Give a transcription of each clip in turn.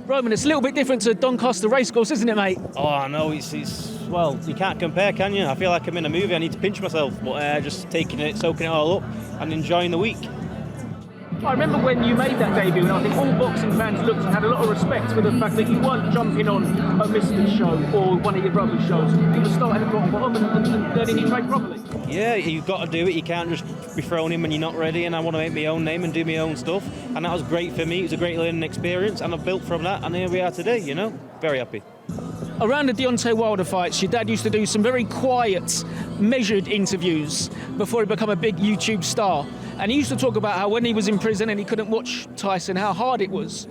Roman, it's a little bit different to Doncaster Racecourse, isn't it, mate? Oh, I know, well, you can't compare, can you? I feel like I'm in a movie, I need to pinch myself, but just taking it, soaking it all up and enjoying the week. I remember when you made that debut, and I think all boxing fans looked and had a lot of respect for the fact that you weren't jumping on a Mr. show or one of your brother's shows. You were starting at the bottom and learning your trade properly. Yeah, you've got to do it. You can't just be thrown in when you're not ready, and I want to make my own name and do my own stuff. And that was great for me. It was a great learning experience, and I've built from that, and here we are today, you know. Very happy. Around the Deontay Wilder fights, your dad used to do some very quiet, measured interviews before he became a big YouTube star. And he used to talk about how when he was in prison and he couldn't watch Tyson, how hard it was.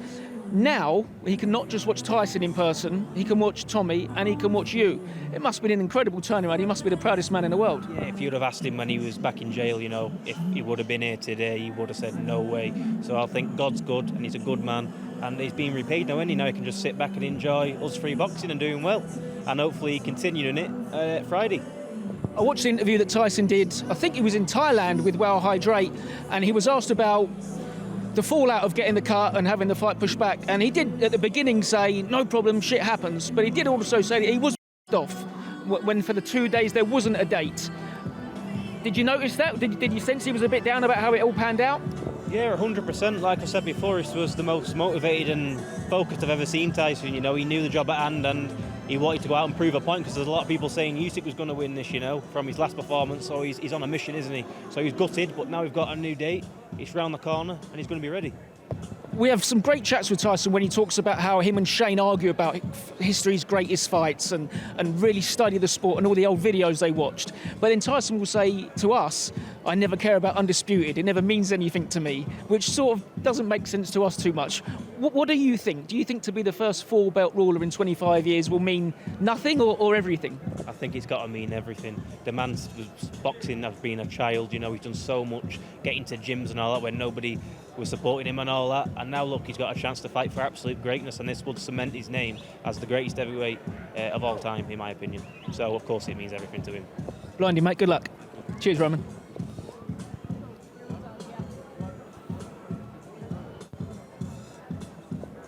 Now, he can not just watch Tyson in person, he can watch Tommy and he can watch you. It must have been an incredible turnaround. He must be the proudest man in the world. Yeah, if you'd have asked him when he was back in jail, you know, if he would have been here today, he would have said no way. So I think God's good and he's a good man. And he's being repaid now, and he can just sit back and enjoy us free boxing and doing well. And hopefully continuing it Friday. I watched the interview that Tyson did, I think he was in Thailand with Well Hydrate, and he was asked about the fallout of getting the cut and having the fight pushed back. And he did at the beginning say, no problem, shit happens. But he did also say that he was off when for the 2 days there wasn't a date. Did you notice that? Did you sense he was a bit down about how it all panned out? Yeah, 100%. Like I said before, he was the most motivated and focused I've ever seen Tyson. You know, he knew the job at hand and he wanted to go out and prove a point, because there's a lot of people saying Usyk was going to win this, you know, from his last performance. So he's on a mission, isn't he? So he's gutted, but now we've got a new date. It's round the corner and he's going to be ready. We have some great chats with Tyson when he talks about how him and Shane argue about history's greatest fights and really study the sport and all the old videos they watched. But then Tyson will say to us, I never care about undisputed, it never means anything to me, which sort of doesn't make sense to us too much. What do you think? Do you think to be the first four-belt ruler in 25 years will mean nothing or everything? I think it's got to mean everything. The man's boxing as being a child, you know, he's done so much, getting to gyms and all that when nobody was supporting him and all that, and now look, he's got a chance to fight for absolute greatness, and this would cement his name as the greatest heavyweight of all time, in my opinion. So of course it means everything to him. Blindy, mate, good luck. Cheers, Roman.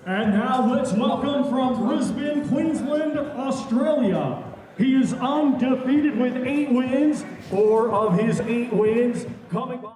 And now let's welcome from Brisbane, Queensland, Australia. He is undefeated with 8 wins, 4 of his 8 wins coming by.